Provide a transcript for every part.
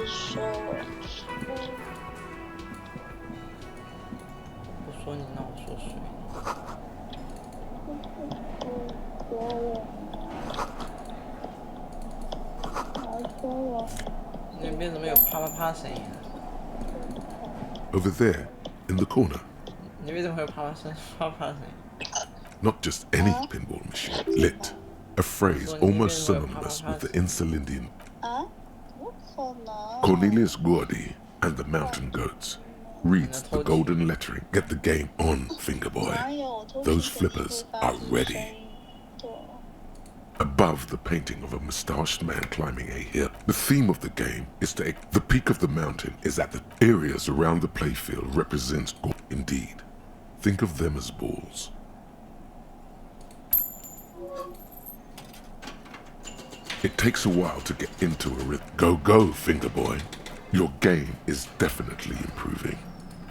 说我输。不说你，那我说谁？说我，还说我。那边怎么有啪啪啪声音啊？ Over there, in the corner. 那边怎么会有啪啪声、啪啪声音？ Not just any pinball machine. Lit. A phrase almost synonymous with the Insulindian. Cornelius Gordy and the Mountain Goats. Reads the golden lettering. Get the game on, Fingerboy. Those flippers are ready. Above the painting of a moustached man climbing a hill. The theme of the game is to the peak of the mountain is at the areas around the playfield represents indeed. Think of them as balls. It takes a while to get into a rhythm. Go, go, Fingerboy. Your game is definitely improving.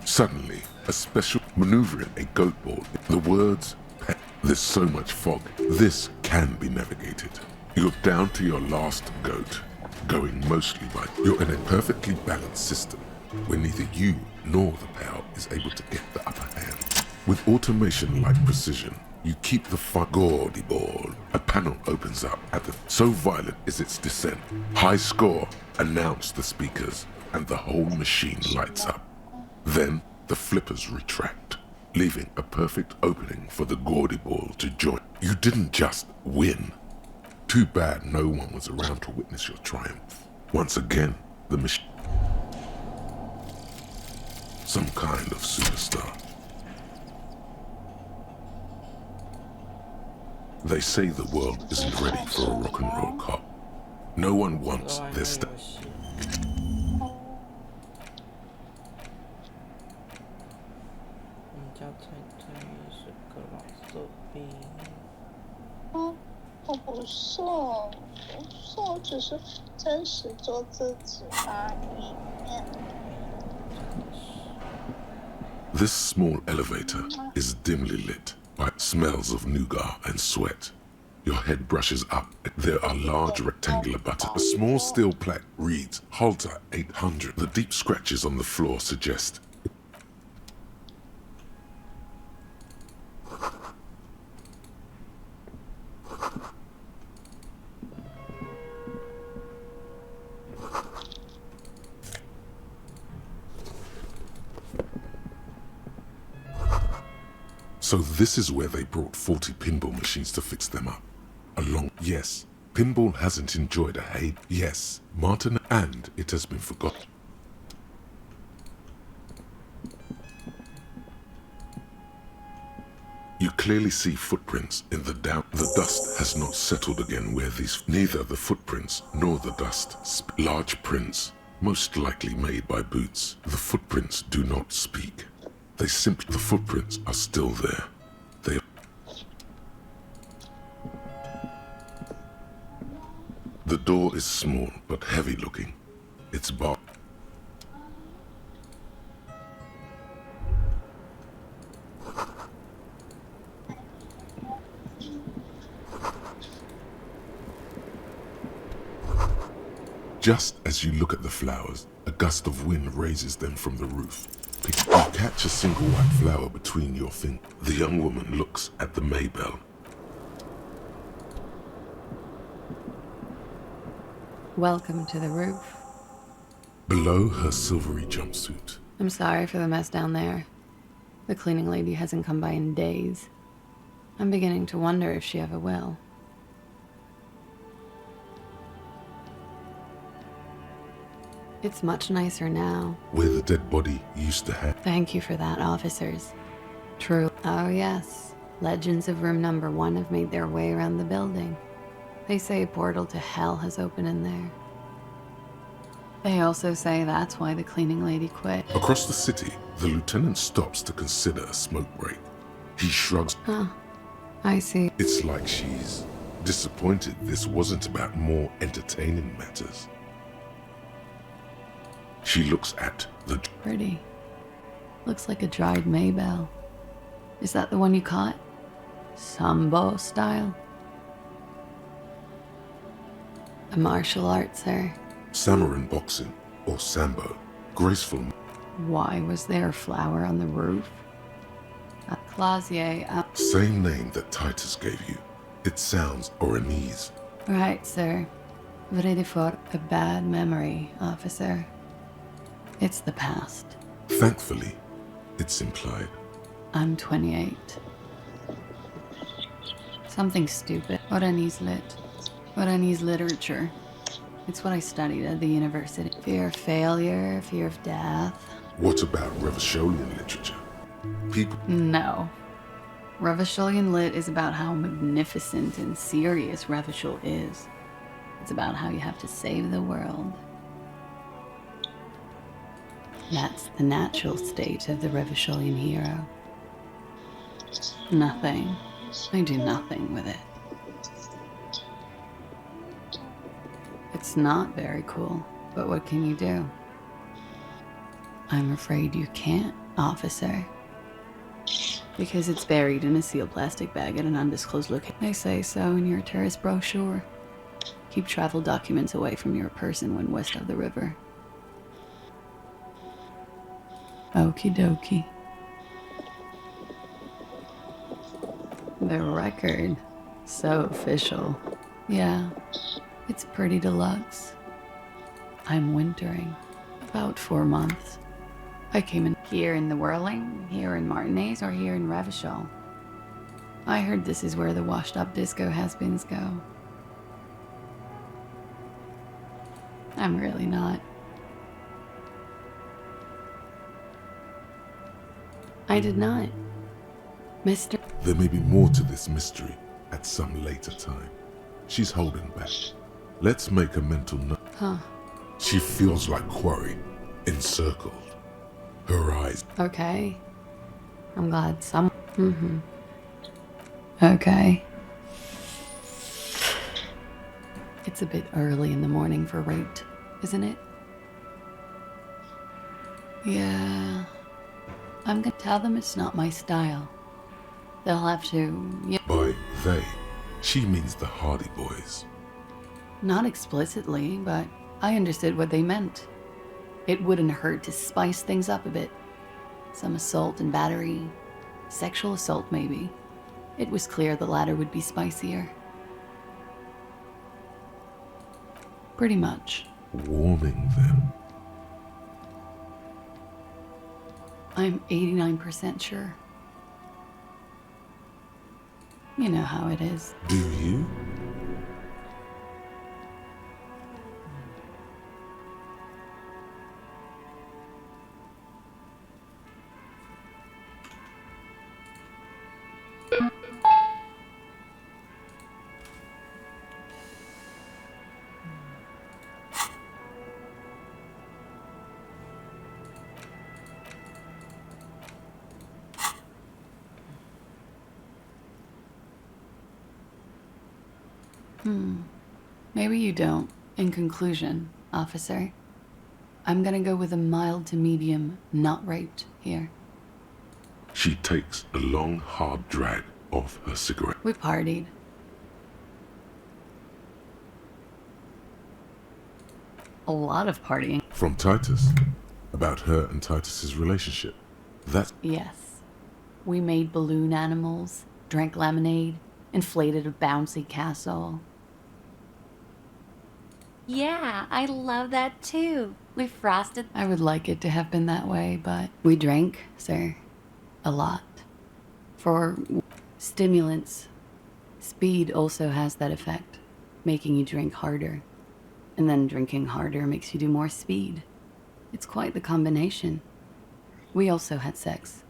Suddenly, a special maneuvering a goat ball. The words, there's so much fog. This can be navigated. You're down to your last goat, going mostly by. You're in a perfectly balanced system where neither you nor the pal is able to get the upper hand. With automation-like precision, you keep the gaudy ball. A panel opens up at the. So violent is its descent. High score, announce the speakers, and the whole machine lights up. Then the flippers retract, leaving a perfect opening for the gaudy ball to join. You didn't just win. Too bad no one was around to witness your triumph. Once again, the machine. Some kind of superstar. They say the world isn't ready for a rock and roll cop. No one wants this. This small elevator is dimly lit by smells of nougat and sweat. Your head brushes up. There are large rectangular buttons. A small steel plaque reads Halter 800. The deep scratches on the floor suggest. So this is where they brought 40 pinball machines to fix them up. Yes, pinball hasn't enjoyed a hate. Yes, Martin, and it has been forgotten. You clearly see footprints in the down. The dust has not settled again where these. Neither the footprints nor the dust. Large prints, most likely made by boots. The footprints do not speak. They simply. The footprints are still there. They. The door is small but heavy looking. It's barred. Just as you look at the flowers, a gust of wind raises them from the roof. You catch a single white flower between your fingers. The young woman looks at the Maybell. Welcome to the roof. Below her silvery jumpsuit. I'm sorry for the mess down there. The cleaning lady hasn't come by in days. I'm beginning to wonder if she ever will. It's much nicer now. Where the dead body used to have. Thank you for that, officers. True. Oh, yes. Legends of room number 1 have made their way around the building. They say a portal to hell has opened in there. They also say that's why the cleaning lady quit. Across the city, the lieutenant stops to consider a smoke break. He shrugs. Huh. I see. It's like she's disappointed this wasn't about more entertaining matters. She looks at the... Pretty. Looks like a dried Maybell. Is that the one you caught? Sambo style? A martial art, sir. Samurai boxing. or Sambo. Graceful. Why was there a flower on the roof? Clausier, Same name that Titus gave you. It sounds Oranese. right, sir. Vrede for a bad memory, officer. It's the past. Thankfully, it's implied. I'm 28. Something stupid. Oranese lit. Oranese literature. It's what I studied at the university. Fear of failure, fear of death. What about Revacholian literature? People. No. Revacholian lit is about how magnificent and serious Revachol is. It's about how you have to save the world. That's the natural state of the Revacholian hero. Nothing. I do nothing with it. It's not very cool, but what can you do? I'm afraid you can't, officer. Because it's buried in a sealed plastic bag at an undisclosed location. They say so in your tourist brochure. Keep travel documents away from your person when west of the river. Okie dokie. The record. So official. Yeah, it's pretty deluxe. I'm wintering. About 4 months. I came in here in the Whirling, here in Martinez, or here in Revachol. I heard this is where the washed-up disco has-beens go. I'm really not. I did not. Mr. There may be more to this mystery at some later time. She's holding back. Let's make a mental note. Huh. She feels like quarry, encircled. Her eyes. Okay. I'm glad some... Okay. It's a bit early in the morning for rape, isn't it? Yeah. I'm gonna tell them it's not my style. They'll have to... By they, she means the Hardy Boys. Not explicitly, but I understood what they meant. It wouldn't hurt to spice things up a bit. Some assault and battery. Sexual assault, maybe. It was clear the latter would be spicier. Pretty much. Warming them. I'm 89% sure. You know how it is. Do you? Maybe you don't. In conclusion, officer, I'm gonna go with a mild to medium not raped here. She takes a long, hard drag off her cigarette. We partied. A lot of partying. From Titus. About her and Titus's relationship. That's... Yes. We made balloon animals, drank lemonade, inflated a bouncy castle. Yeah, I love that too. We frosted. I would like it to have been that way, but we drank, sir. A lot. For stimulants. Speed also has that effect, making you drink harder. And then drinking harder makes you do more speed. It's quite the combination. We also had sex.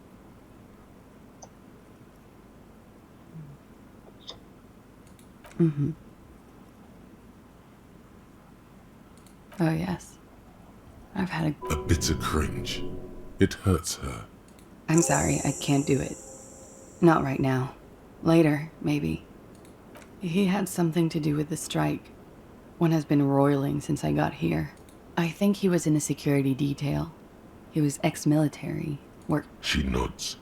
Oh, yes. I've had a bitter cringe. It hurts her. I'm sorry, I can't do it. Not right now. Later, maybe. He had something to do with the strike. One has been roiling since I got here. I think he was in a security detail. He was ex-military. She nods.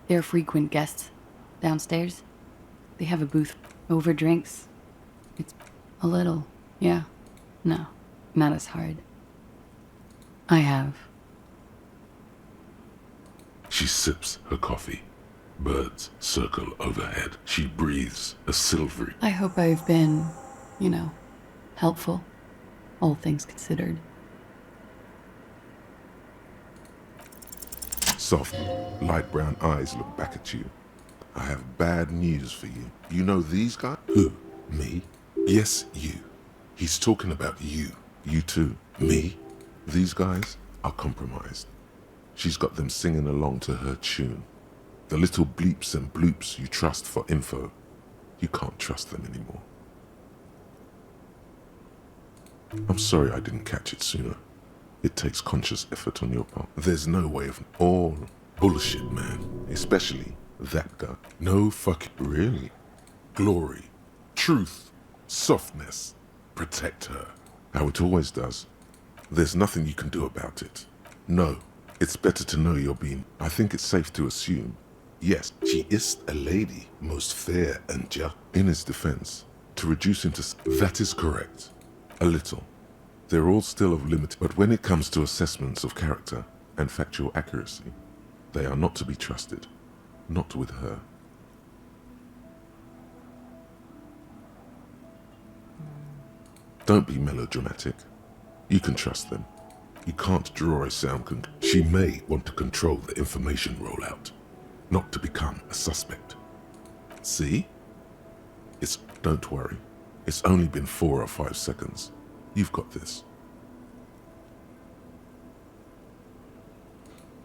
They're frequent guests downstairs. They have a booth over drinks. It's a little, yeah. No, Not as hard. I have. She sips her coffee. Birds circle overhead. She breathes a silvery. I hope I've been, helpful. All things considered. Soft, light brown eyes look back at you. I have bad news for you. You know these guys? Who? Me? Yes, you. He's talking about you. You too. Me? These guys are compromised. She's got them singing along to her tune. The little bleeps and bloops you trust for info, you can't trust them anymore. I'm sorry I didn't catch it sooner. It takes conscious effort on your part. There's no way of all bullshit, man. Especially that guy. No fucking really. Glory, truth, softness. Protect her. How it always does. There's nothing you can do about it. No, it's better to know you're being. I think it's safe to assume. Yes, she is a lady, most fair and just. In his defense, to reduce into. That is correct. A little. They're all still of limit, but when it comes to assessments of character and factual accuracy, they are not to be trusted. Not with her. Don't be melodramatic. You can trust them. You can't draw a sound She may want to control the information rollout, not to become a suspect. See? Don't worry. It's only been 4 or 5 seconds. You've got this.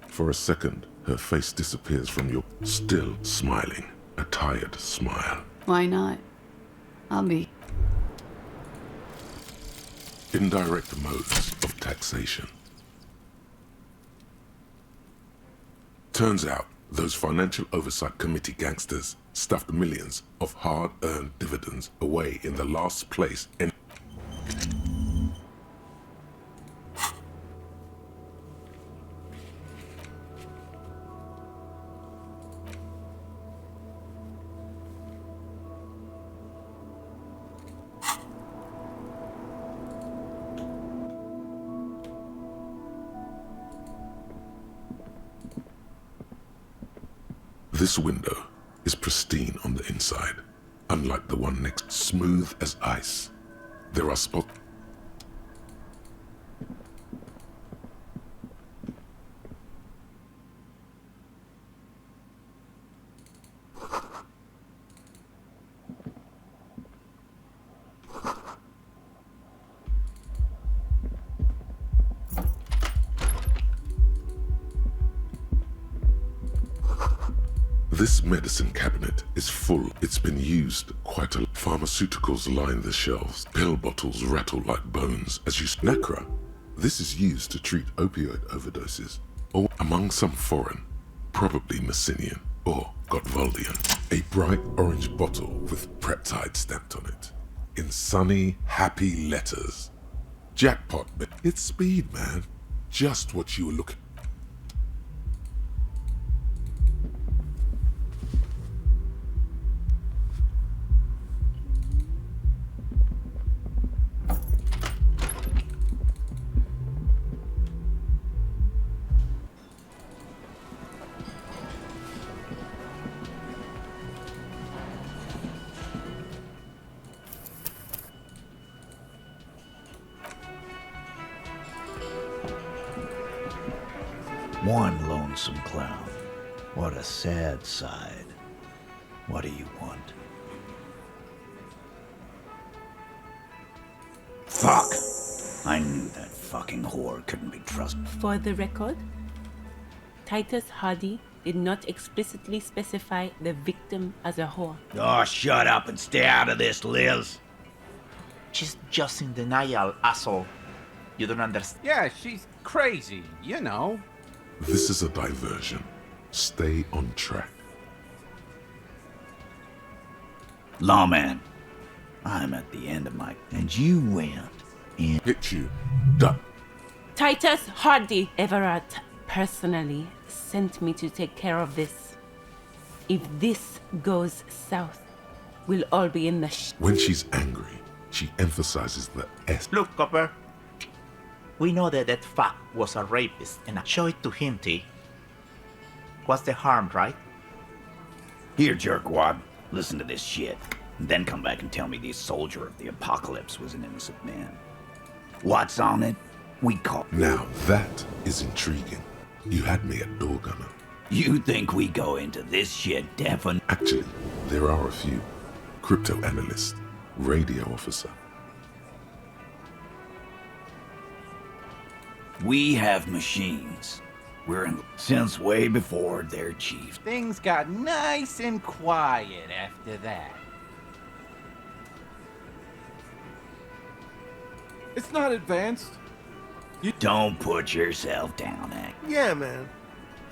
For a second, her face disappears from your. Still smiling. A tired smile. Why not? I'll be. Indirect modes of taxation. Turns out, those Financial Oversight Committee gangsters stuffed millions of hard-earned dividends away in the last place in. This window is pristine on the inside, unlike the one next, smooth as ice. There are spots. This medicine cabinet is full. It's been used quite a lot. Pharmaceuticals line the shelves. Pill bottles rattle like bones as you. Nacra. This is used to treat opioid overdoses. Or among some foreign, probably Messinian or Gottwaldian. A bright orange bottle with peptide stamped on it. In sunny, happy letters. Jackpot, but it's speed, man. Just what you were looking. One lonesome clown. What a sad side. What do you want? Fuck! I knew that fucking whore couldn't be trusted. For the record, Titus Hardy did not explicitly specify the victim as a whore. Oh, shut up and stay out of this, Liz. She's just in denial, asshole. You don't understand. Yeah, she's crazy, you know. This is a diversion. Stay on track. Lawman, I'm at the end of my... And you went in... Hit you. Done. Titus Hardy Everett personally sent me to take care of this. If this goes south, we'll all be in the When she's angry, she emphasizes the S. Look, Copper. We know that that fuck was a rapist, and I show it to him, T. What's the harm, right? Here, jerkwad, listen to this shit. And then come back and tell me the soldier of the apocalypse was an innocent man. What's on it? We call. Now that is intriguing. You had me at door gunner. You think we go into this shit deafened? Actually, there are a few. Crypto analyst, radio officer. We have machines. We're in since way before their chief. Things got nice and quiet after that. It's not advanced. You don't put yourself down, Act. Yeah, man.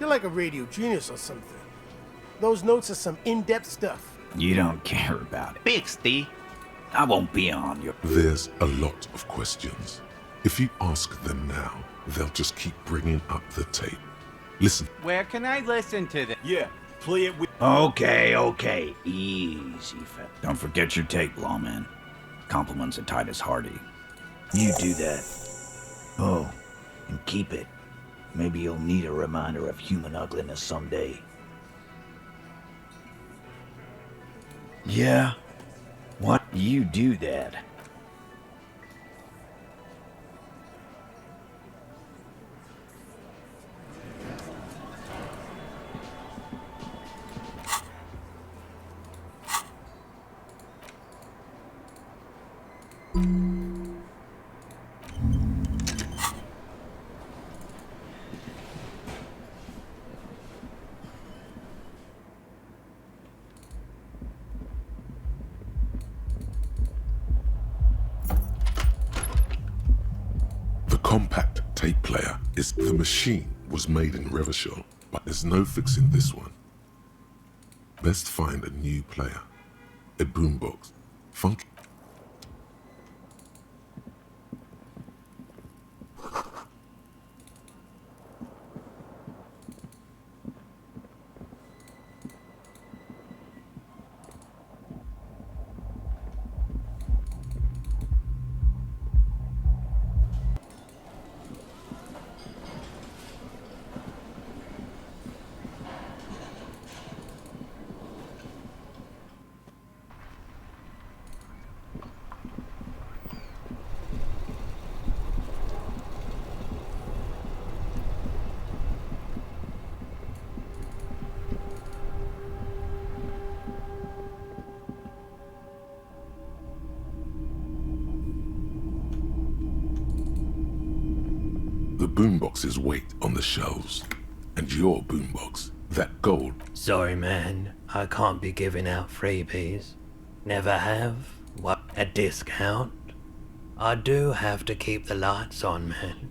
You're like a radio genius or something. Those notes are some in-depth stuff. You don't care about it. Big T. I won't be on your... There's a lot of questions. If you ask them now, they'll just keep bringing up the tape. Listen. Where can I listen to this? Yeah, play it with... Okay. Easy, fat. Don't forget your tape, lawman. Compliments of Titus Hardy. You do that. Oh, and keep it. Maybe you'll need a reminder of human ugliness someday. Yeah? What? You do that. The compact tape player is the machine was made in Revachol, but there's no fixing this one. Best find a new player. A boombox. Funky. The boomboxes wait on the shelves. And your boombox, that gold. Sorry, man. I can't be giving out freebies. Never have. What? A discount? I do have to keep the lights on, man.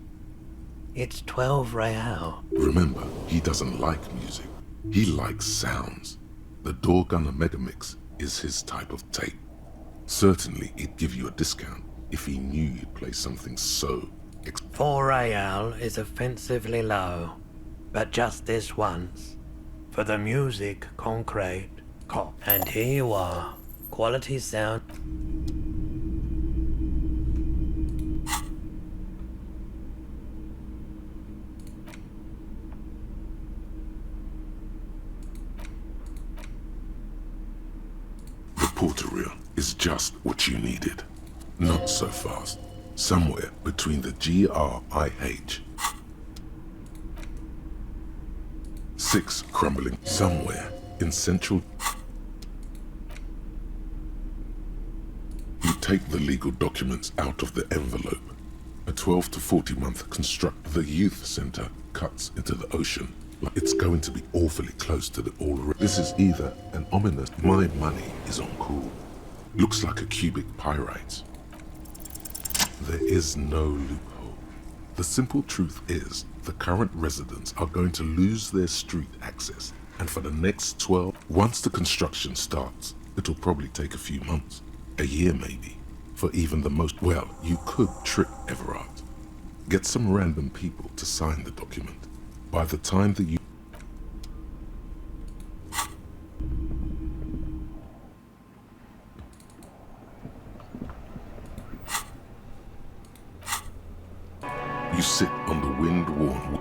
It's 12 real. Remember, he doesn't like music. He likes sounds. The Door Gunner Megamix is his type of tape. Certainly, he'd give you a discount if he knew you'd play something so 4 real is offensively low, but just this once. For the music, concrete. And here you are. Quality sound. The porter reel is just what you needed. Not so fast. Somewhere between the GRIH. 6 crumbling somewhere in central. You take the legal documents out of the envelope. A 12 to 40 month construct. The youth center cuts into the ocean. It's going to be awfully close to the already. This is either an ominous. My money is on cool. Looks like a cubic pyrite. There is no loophole. The simple truth is, the current residents are going to lose their street access, and for the next 12, once the construction starts, it'll probably take a few months, a year maybe, for even the most, well, you could trick Everard. Get some random people to sign the document. By the time that you You sit on the wind-worn.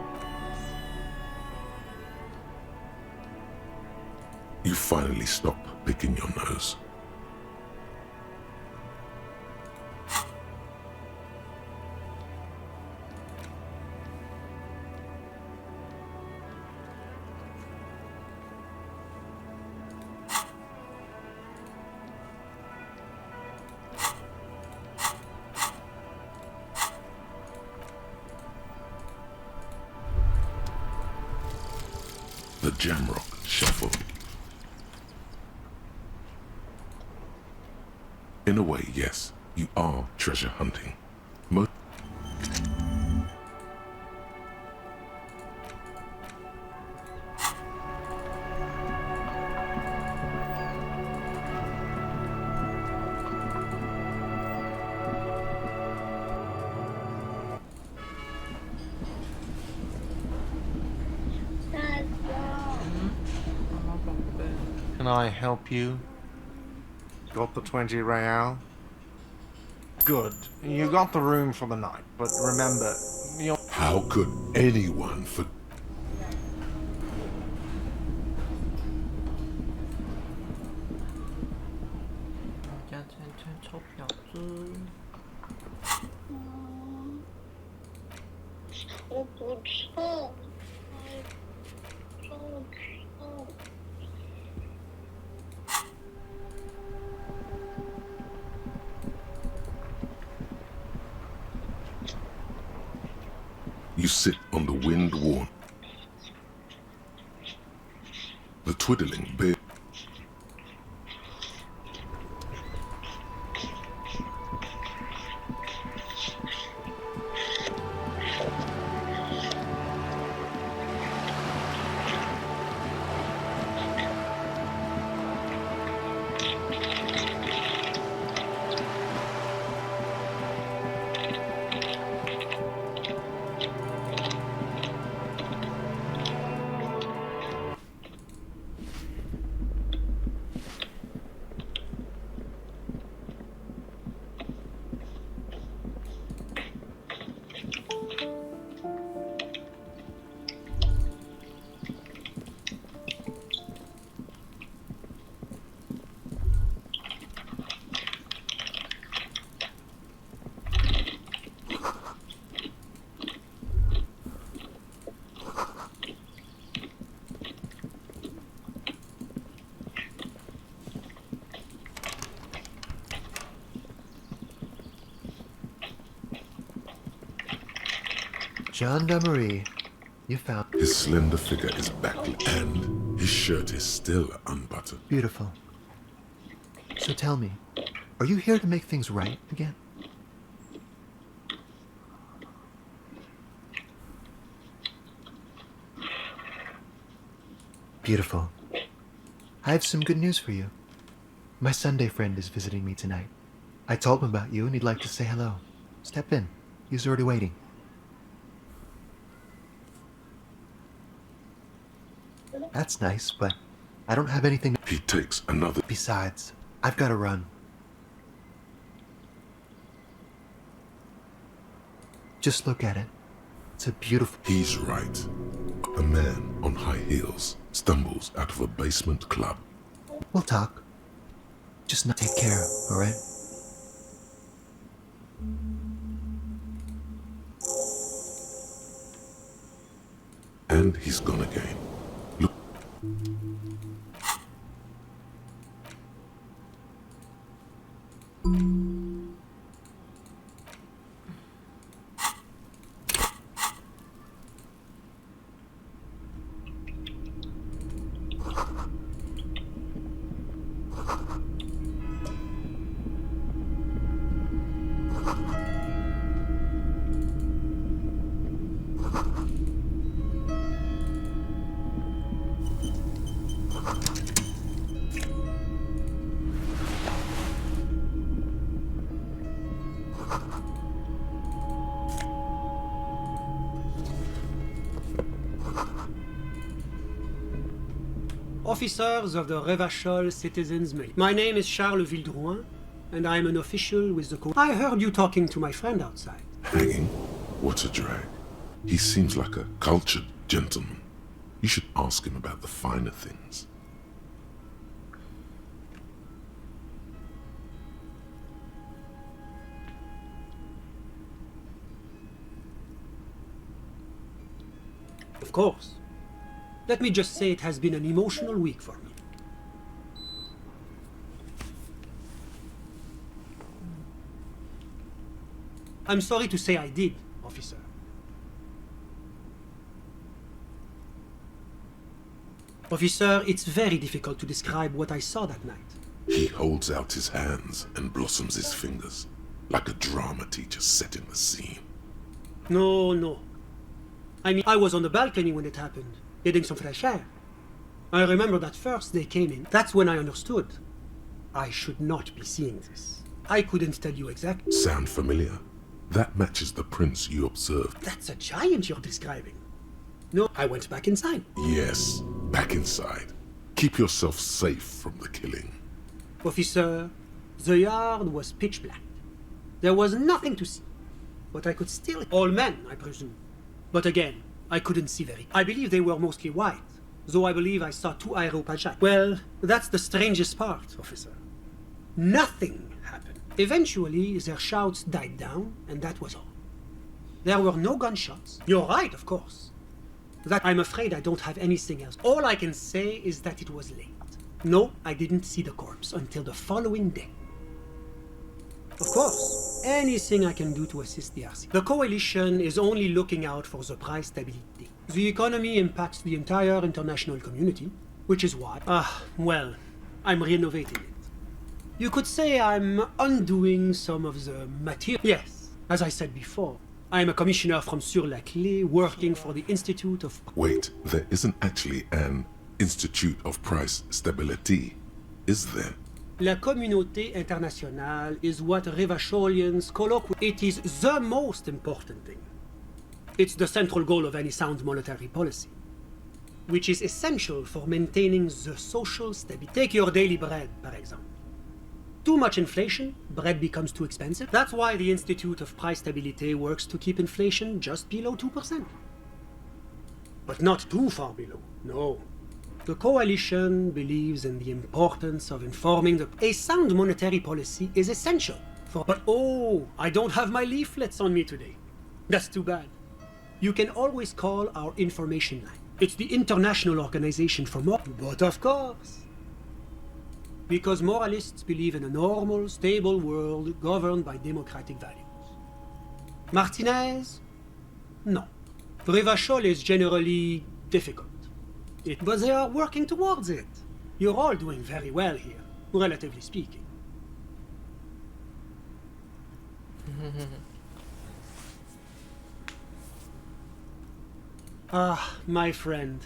You finally stop picking your nose. The Jamrock Shuffle. In a way, yes, you are treasure hunting. Can I help you? Got the 20 real? Good. You got the room for the night, but remember, you're... How could anyone forget? You sit on the wind-worn. The twiddling beard. Gendarmerie, you found... His slender figure is backlit and his shirt is still unbuttoned. Beautiful. So tell me, are you here to make things right again? Beautiful. I have some good news for you. My Sunday friend is visiting me tonight. I told him about you and he'd like to say hello. Step in. He's already waiting. That's nice, but I don't have anything. He takes another. Besides, I've got to run. Just look at it. It's a beautiful... He's right. A man on high heels stumbles out of a basement club. We'll talk. Just not take care, all right? And he's gone again. Look. Officers of the Revachol Citizens Militia. My name is Charles Vildrouin, and I am an official with the I heard you talking to my friend outside. Hanging? What a drag. He seems like a cultured gentleman. You should ask him about the finer things. Of course. Let me just say it has been an emotional week for me. I'm sorry to say I did, officer. Officer, it's very difficult to describe what I saw that night. He holds out his hands and blossoms his fingers, like a drama teacher setting the scene. No. I mean, I was on the balcony when it happened, getting some fresh air. I remember that first they came in. That's when I understood. I should not be seeing this. I couldn't tell you exactly. Sound familiar? That matches the prince you observed. That's a giant you're describing. No, I went back inside. Yes, back inside. Keep yourself safe from the killing. Officer, the yard was pitch black. There was nothing to see. But I could still... All men, I presume. But again, I couldn't see very... I believe they were mostly white, though I believe I saw 2 aeropajaks. Well, that's the strangest part, officer. Nothing happened. Eventually, their shouts died down, and that was all. There were no gunshots. You're right, of course. That I'm afraid I don't have anything else. All I can say is that it was late. No, I didn't see the corpse until the following day. Of course, anything I can do to assist the RC. The coalition is only looking out for the price stability. The economy impacts the entire international community, which is why... well, I'm renovating it. You could say I'm undoing some of the material... Yes, as I said before, I'm a commissioner from Sur-la-Clé working for the Institute of... Wait, there isn't actually an Institute of Price Stability, is there? La communauté internationale is what Revacholians colloquially... It is the most important thing. It's the central goal of any sound monetary policy, which is essential for maintaining the social stability. Take your daily bread, for example. Too much inflation, bread becomes too expensive. That's why the Institute of Price Stability works to keep inflation just below 2%. But not too far below, no. The coalition believes in the importance of informing the... A sound monetary policy is essential for... But oh, I don't have my leaflets on me today. That's too bad. You can always call our information line. It's the International Organization for More... But of course. Because moralists believe in a normal, stable world governed by democratic values. Martinez? No. Revachol is generally difficult. But they are working towards it. You're all doing very well here, relatively speaking. My friend.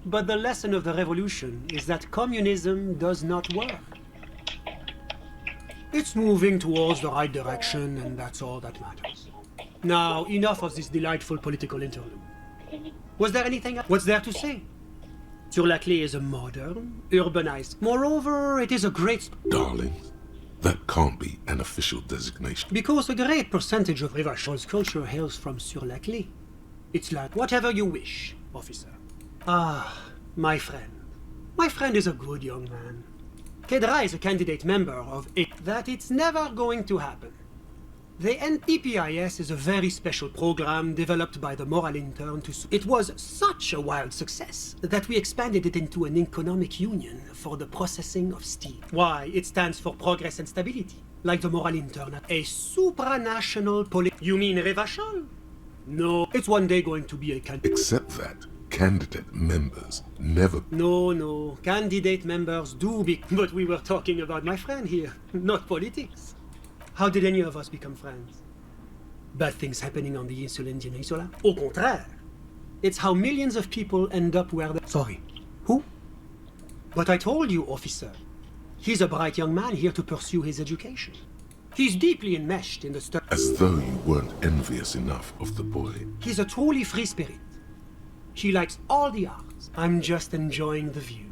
But the lesson of the revolution is that communism does not work. It's moving towards the right direction, and that's all that matters. Now, enough of this delightful political interlude. Was there anything else? What's there to say? Sur-la-Clé is a modern, urbanized... Moreover, it is a great... Darling, that can't be an official designation. Because a great percentage of Revachol's culture hails from Sur-la-Clé. It's like, whatever you wish, officer. My friend. My friend is a good young man. Kedra is a candidate member of it. That it's never going to happen. The NPPIS is a very special program developed by the Moral Intern to... It was such a wild success that we expanded it into an economic union for the processing of steel. Why? It stands for progress and stability, like the Moral Intern. A supranational You mean Revachol? No, it's one day going to be a candidate. Except that candidate members never... No, candidate members do be... But we were talking about my friend here, not politics. How did any of us become friends? Bad things happening on the Insulindian Isola? Au contraire. It's how millions of people end up where they... Sorry. Who? But I told you, officer. He's a bright young man here to pursue his education. He's deeply enmeshed in the study... As though you weren't envious enough of the boy. He's a truly free spirit. He likes all the arts. I'm just enjoying the view.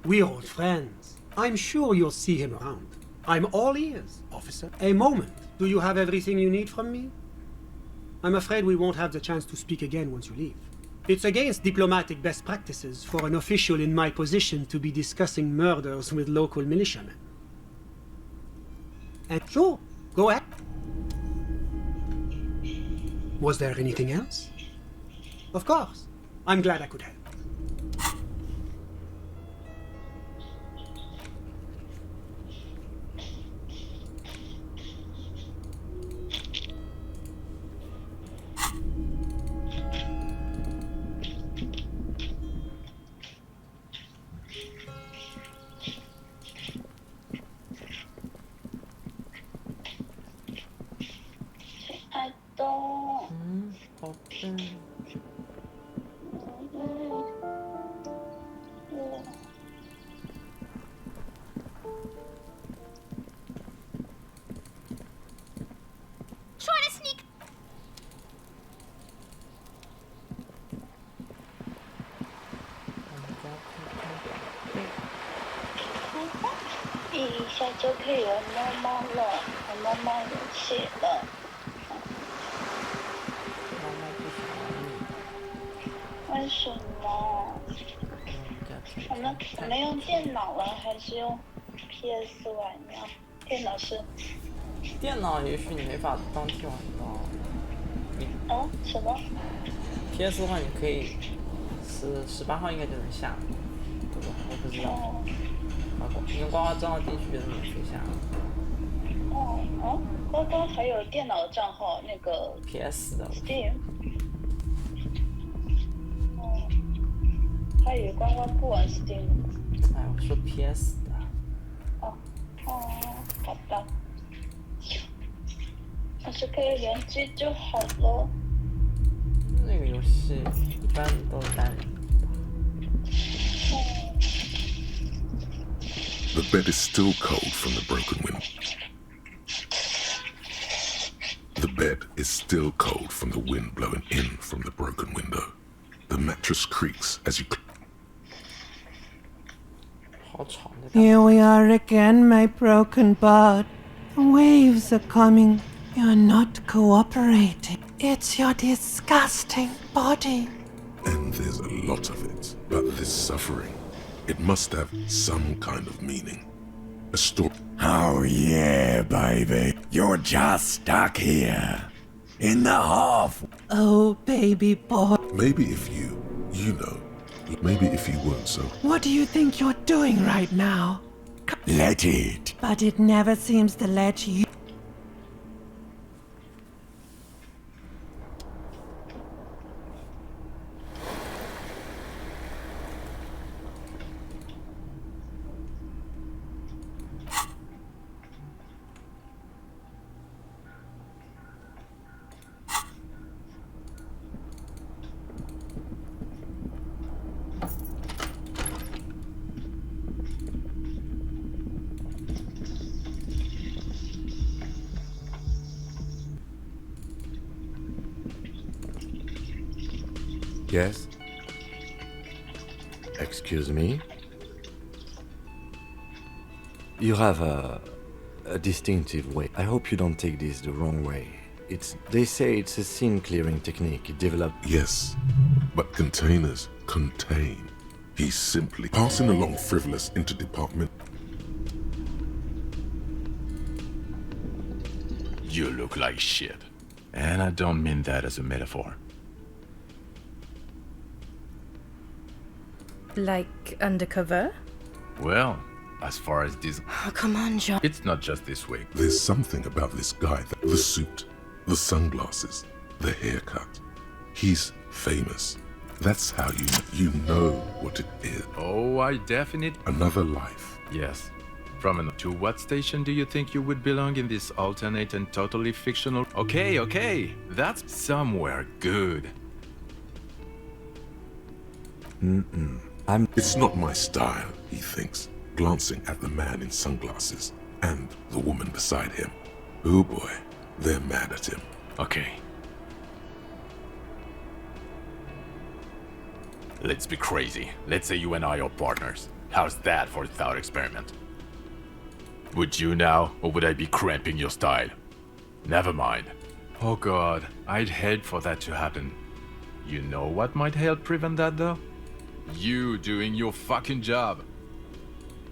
We're old friends. I'm sure you'll see him around. I'm all ears, officer. A moment. Do you have everything you need from me? I'm afraid we won't have the chance to speak again once you leave. It's against diplomatic best practices for an official in my position to be discussing murders with local militiamen. And sure, go ahead. Was there anything else? Of course. I'm glad I could help. I don't. 好笨。Try to sneak. 一下就可以有猫猫了，有猫猫游戏了。为什么？我们用电脑了，还是用 PS 玩呀？电脑是？电脑也许你没法当天玩到。啊？什么 ？PS 的话，你可以是18号应该就能下，对吧？我不知道。你用刮刮账号进去就能免费下。刮刮还有电脑的账号，那个 PS 的 Steam。他以为刮刮不玩 Steam。哎，我说 PS 的。好吧。要是可以联机就好了。那个游戏一般都是单人。The bed is still cold from the broken window. The bed is still cold from the wind blowing in from the broken window. The mattress creaks as you. Here we are again, my broken bud. The waves are coming. You're not cooperating. It's your disgusting body. And there's a lot of it. But this suffering, it must have some kind of meaning. A story. Oh yeah, baby. You're just stuck here. In the half. Oh, baby boy. Maybe if you know. Maybe if you weren't so. What do you think you're doing right now? Let it. But it never seems to let you. Yes? Excuse me? You have a distinctive way. I hope you don't take this the wrong way. They say it's a scene clearing technique developed. Yes, but containers contain. He's simply passing along frivolous interdepartment. You look like shit. And I don't mean that as a metaphor. Like undercover? Well, as far as this... Oh, come on, John. It's not just this way. There's something about this guy, the suit, the sunglasses, the haircut. He's famous. That's how you know what it is. Oh, I definitely... Another life. Yes. To what station do you think you would belong in this alternate and totally fictional... Okay. That's somewhere good. It's not my style, he thinks, glancing at the man in sunglasses and the woman beside him. Oh boy, they're mad at him. Okay. Let's be crazy. Let's say you and I are partners. How's that for a thought experiment? Would you now, or would I be cramping your style? Never mind. Oh god, I'd hate for that to happen. You know what might help prevent that though? You doing your fucking job.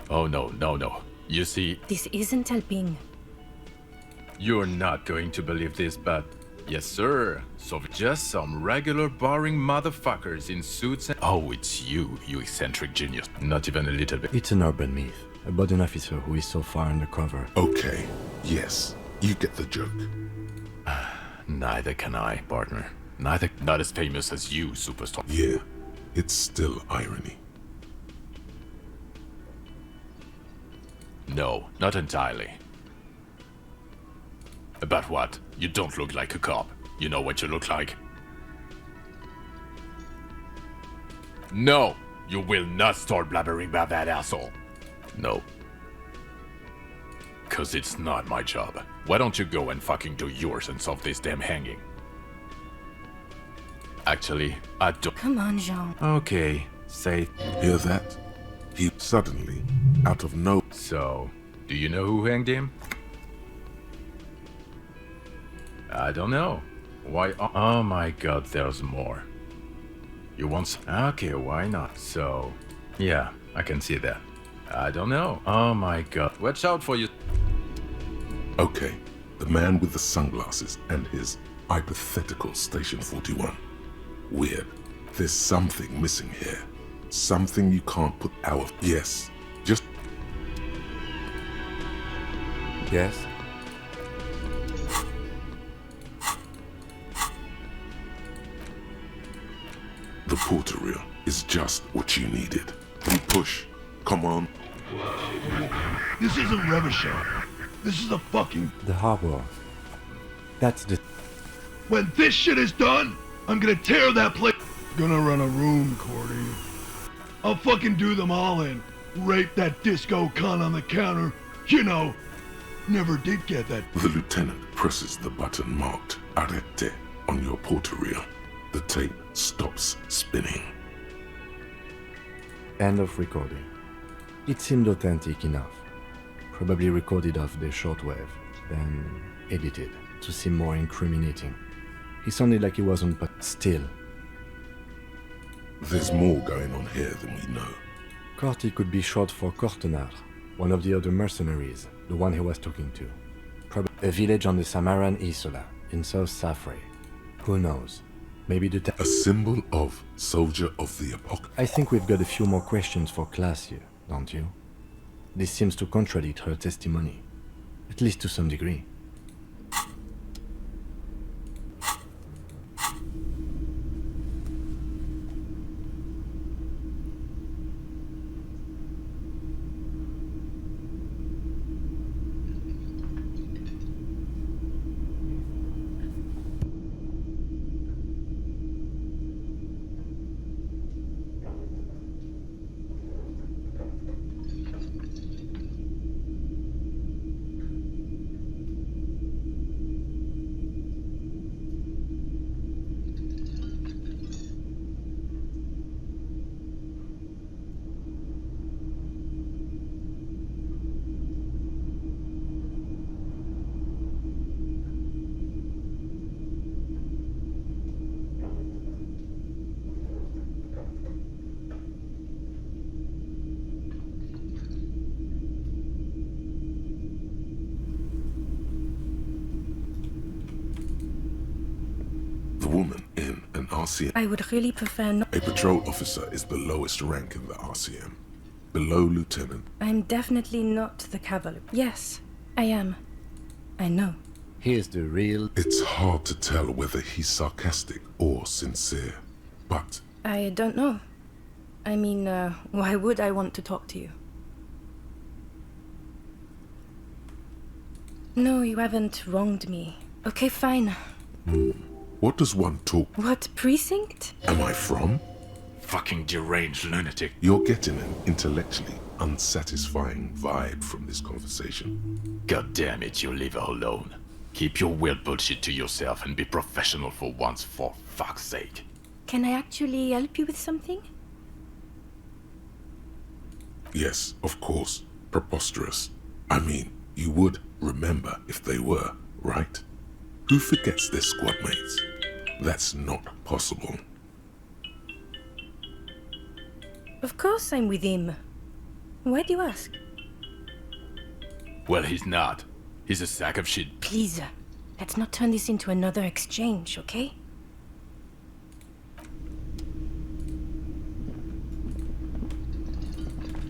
Oh no, no, no. You see, This isn't helping. you're not going to believe this, but yes sir. So just some regular boring motherfuckers in suits and— Oh, it's you, you eccentric genius. Not even a little bit. It's an urban myth about an officer who is so far undercover. Okay, yes, you get the joke. Neither can I, partner. Neither. Not as famous as you, superstar. Yeah, it's still irony. No, not entirely. About what? You don't look like a cop. You know what you look like? No! You will not start blabbering about that asshole. No. Cause it's not my job. Why don't you go and fucking do yours and solve this damn hanging? Actually, I don't— Come on, Jean. Okay, say— Hear that? He suddenly, out of no— So, do you know who hanged him? I don't know. Why? Oh my god, there's more. You want— Okay, why not? So, yeah, I can see that. I don't know. Oh my god. Watch out for you. Okay, the man with the sunglasses and his hypothetical Station 41. Weird. There's something missing here. Something you can't put out of— Yes, just— Yes? The porter reel is just what you needed. You push. Come on. This isn't Revachol. This is a fucking... The harbor. That's the... When this shit is done, I'm gonna tear that place. Gonna run a room, Cordy. I'll fucking do them all in. Rape that disco cunt on the counter. You know, never did get that. The lieutenant presses the button marked Arrete on your porter reel. The tape stops spinning. End of recording. It seemed authentic enough. Probably recorded off the shortwave, then edited to seem more incriminating. He sounded like he wasn't, but still. There's more going on here than we know. Corti could be short for Cortenar, one of the other mercenaries, the one he was talking to. Probably a village on the Samaran Isola, in South Safre. Who knows? Maybe the A symbol of Soldier of the Apocalypse. I think we've got a few more questions for class here, don't you? This seems to contradict her testimony, at least to some degree. The woman in an RCM. I would really prefer not. A patrol officer is the lowest rank in the RCM. Below lieutenant. I'm definitely not the cavalry. Yes, I am. I know. Here's the real... It's hard to tell whether he's sarcastic or sincere, but... I don't know. I mean, why would I want to talk to you? No, you haven't wronged me. Okay, fine. What does one talk? What precinct? Am I from? Fucking deranged lunatic. You're getting an intellectually unsatisfying vibe from this conversation. God damn it, you leave her alone. Keep your weird bullshit to yourself and be professional for once, for fuck's sake. Can I actually help you with something? Yes, of course. Preposterous. I mean, you would remember if they were, right? Who forgets their squad mates? That's not possible. Of course I'm with him. Why do you ask? Well, he's not. He's a sack of shit. Please, let's not turn this into another exchange, okay?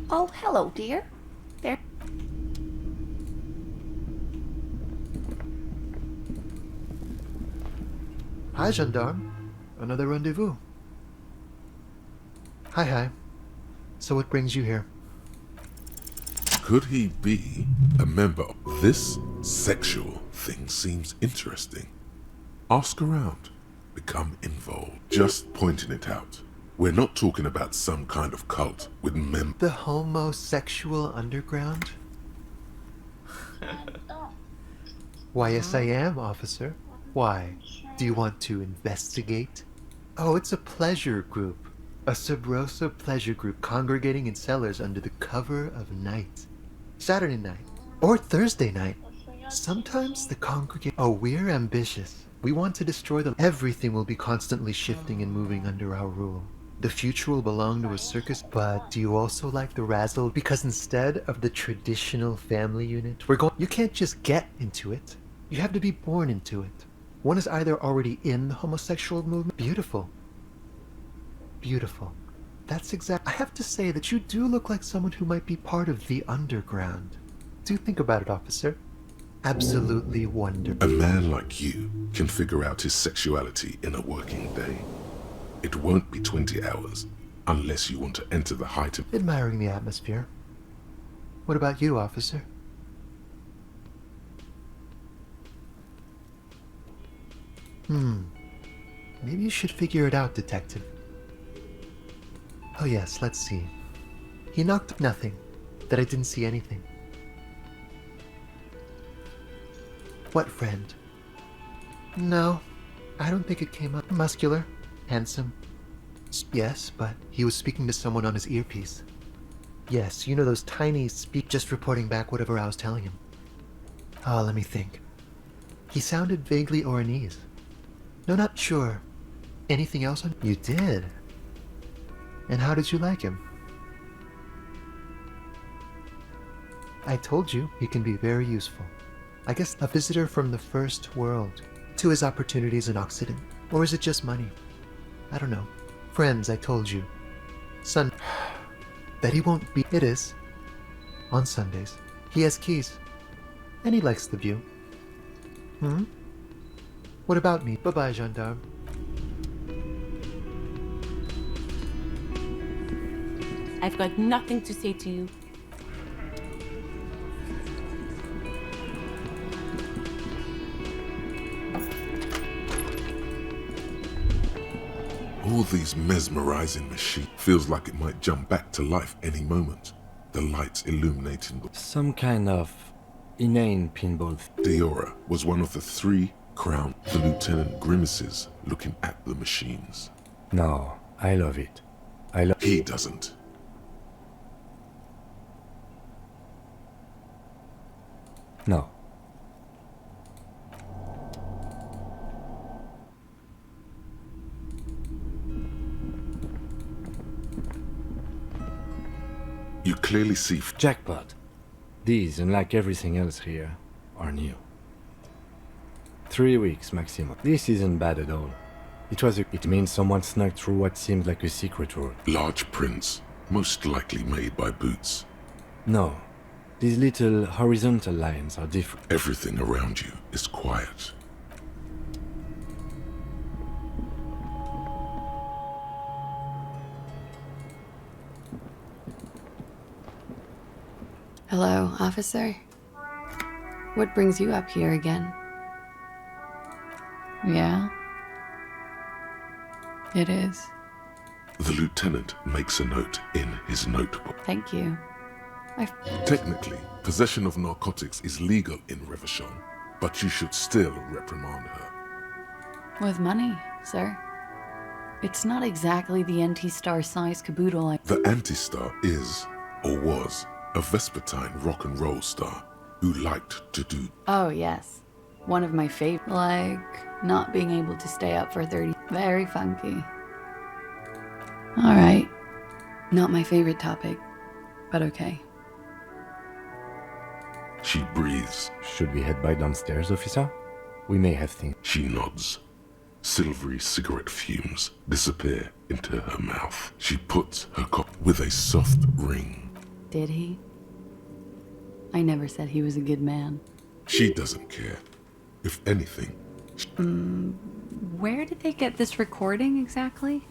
Oh, hello, dear. There. Hi, gendarme. Another rendezvous. Hi. So what brings you here? Could he be a member? This sexual thing seems interesting. Ask around. Become involved. Just pointing it out. We're not talking about some kind of cult with The homosexual underground? Why, yes I am, officer. Why? Do you want to investigate? Oh, it's a pleasure group. A Sub Rosa pleasure group congregating in cellars under the cover of night. Saturday night. Or Thursday night. Sometimes the congregation... Oh, we're ambitious. We want to destroy them. Everything will be constantly shifting and moving under our rule. The future will belong to a circus, but do you also like the razzle? Because instead of the traditional family unit, you can't just get into it. You have to be born into it. One is either already in the homosexual movement. Beautiful. Beautiful. That's exact. I have to say that you do look like someone who might be part of the underground. Do think about it, officer. Absolutely wonderful. A man like you can figure out his sexuality in a working day. It won't be 20 hours, unless you want to enter the height of... Admiring the atmosphere. What about you, officer? Maybe you should figure it out, detective. Oh yes, let's see. He knocked nothing. That I didn't see anything. What friend? No, I don't think it came up. Muscular. Handsome. Yes, but he was speaking to someone on his earpiece. Yes, you know those tiny just reporting back whatever I was telling him. Oh, let me think. He sounded vaguely Oranese. No, not sure. Anything else on... You did? And how did you like him? I told you, he can be very useful. I guess a visitor from the first world to his opportunities in Occident. Or is it just money? I don't know. Friends, I told you. Son, that he won't be... It is. On Sundays. He has keys. And he likes the view. What about me? Bye-bye, gendarme. I've got nothing to say to you. All these mesmerizing machines feels like it might jump back to life any moment. The lights illuminating the... Some kind of inane pinball. Diora was one of the 3 crowned. The lieutenant grimaces looking at the machines. No, I love it. He doesn't. No. You clearly see... Jackpot. These, unlike everything else here, are new. 3 weeks maximum. This isn't bad at all. It means someone snuck through what seems like a secret road. Large prints, most likely made by boots. No. These little horizontal lines are different. Everything around you is quiet. Hello, officer. What brings you up here again? Yeah? It is. The lieutenant makes a note in his notebook. Thank you. Technically, possession of narcotics is legal in Revachol, but you should still reprimand her. With money, sir. It's not exactly the anti-star size caboodle The anti-star is, or was, a Vespertine rock and roll star who liked to do. Oh, yes. One of my favorite. Like, not being able to stay up for 30. Very funky. Alright. Not my favorite topic, but okay. She breathes. Should we head back downstairs, officer? We may have things. She nods. Silvery cigarette fumes disappear into her mouth. She puts her cup with a soft ring. Did he? I never said he was a good man. She doesn't care. If anything. Where did they get this recording exactly?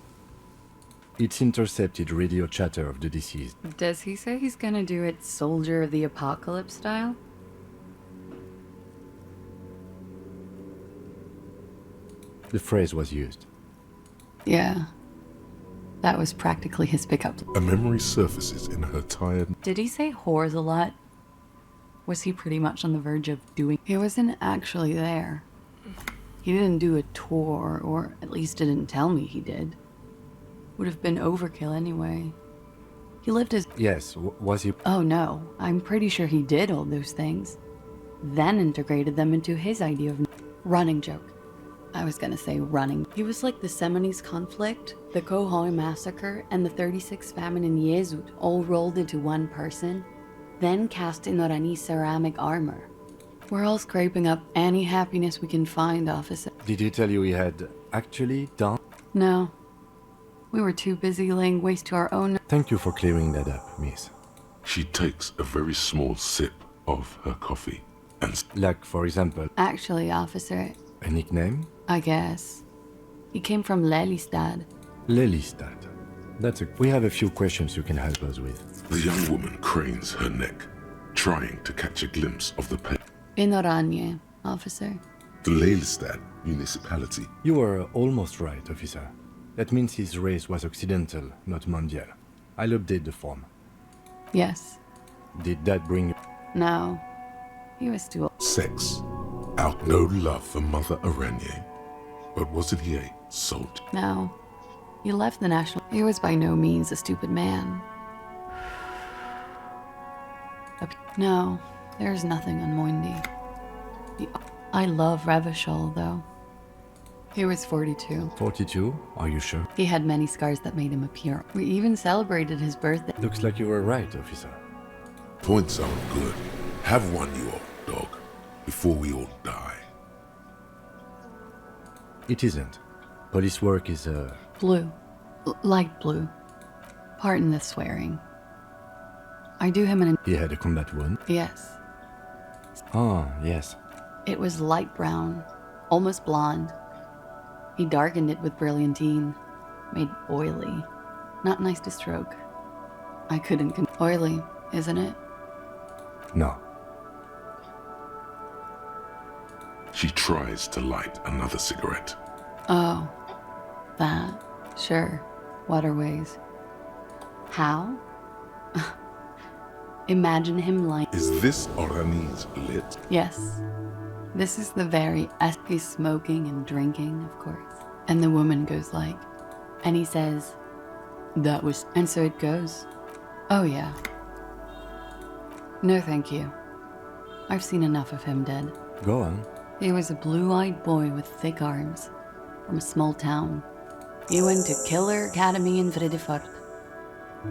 It's intercepted radio chatter of the deceased. Does he say he's gonna do it Soldier of the Apocalypse style? The phrase was used. Yeah. That was practically his pickup. A memory surfaces in her tired. Did he say whores a lot? Was he pretty much on the verge of doing? He wasn't actually there. He didn't do a tour, or at least didn't tell me he did. Would have been overkill anyway. He lived his... Yes, was he... Oh no, I'm pretty sure he did all those things. Then integrated them into his idea of... Running joke. I was gonna say running. He was like the Seminoles conflict, the Cohoy massacre, and the 36 famine in Yezud all rolled into one person, then cast in Orani ceramic armor. We're all scraping up any happiness we can find, officer. Did he tell you he had actually done? No. We were too busy laying waste to our own... Thank you for clearing that up, miss. She takes a very small sip of her coffee and... Like, for example... Actually, officer... A nickname? I guess. He came from Lelystad. Lelystad. We have a few questions you can help us with. The young woman cranes her neck, trying to catch a glimpse of the pale. In Oranje, officer. The Lelystad municipality. You were almost right, officer. That means his race was occidental, not mondial. I'll update the form. Yes. Did that bring... No. He was too old. Sex. Out no love for Mother Aranye. But wasn't he a soldier? No. He left the National... He was by no means a stupid man. No, there's nothing on Moindi. I love Revachol, though. He was 42. 42? Are you sure? He had many scars that made him appear. We even celebrated his birthday. Looks like you were right, officer. Points are good. Have one, you old dog, before we all die. It isn't. Police work is, Blue. Light blue. Pardon the swearing. I do him an... He had a combat wound? Yes. Ah, yes. It was light brown, almost blonde. He darkened it with brilliantine, made oily. Not nice to stroke. I couldn't oily, isn't it? No. She tries to light another cigarette. Oh, that. Sure. Waterways. How? Imagine him like... Is this Orani's lit? Yes. This is the very... He's smoking and drinking, of course. And the woman goes like... And he says... That was... And so it goes. Oh, yeah. No, thank you. I've seen enough of him dead. Go on. He was a blue-eyed boy with thick arms. From a small town. He went to Killer Academy in Vredefort.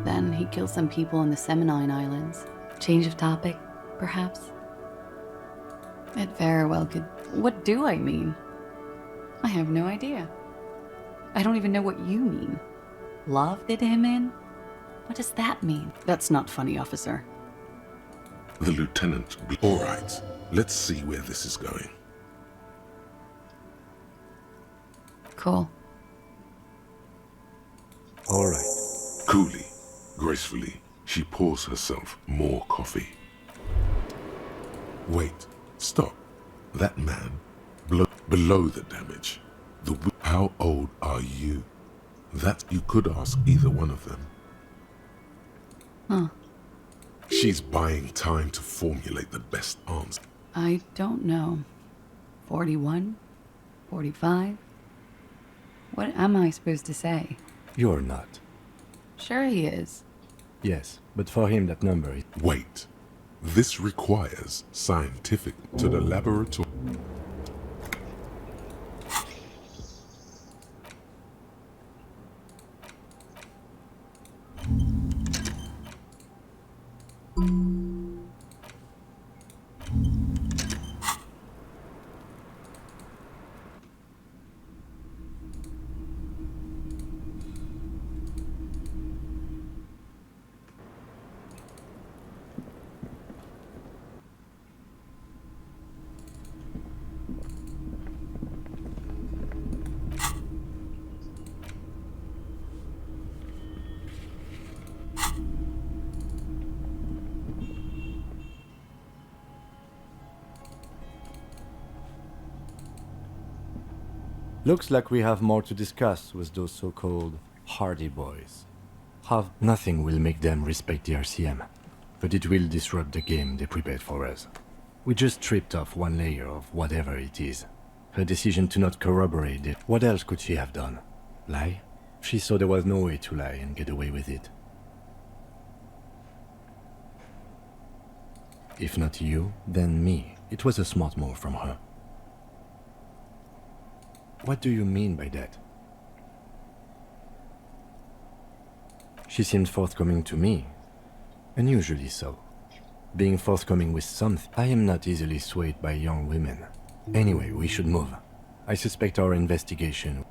Then he killed some people in the Seminine Islands. Change of topic, perhaps? It very well could. What do I mean? I have no idea. I don't even know what you mean. Love did him in? What does that mean? That's not funny, officer. The lieutenant... All right, let's see where this is going. Cool. All right. Coolly, gracefully, she pours herself more coffee. Wait, stop. That man, below the damage. How old are you? That you could ask either one of them. Huh. She's buying time to formulate the best answer. I don't know. 41? 45? What am I supposed to say? You're not. Sure he is. Yes, But for him, that number is... Wait. This requires scientific to the laboratory. Looks like we have more to discuss with those so-called Hardy boys. Nothing will make them respect the RCM, but it will disrupt the game they prepared for us. We just stripped off one layer of whatever it is. Her decision to not corroborate it. What else could she have done? Lie? She saw there was no way to lie and get away with it. If not you, then me. It was a smart move from her. What do you mean by that? She seemed forthcoming to me. Unusually so. Being forthcoming with something. I am not easily swayed by young women. Anyway, we should move. I suspect our investigation...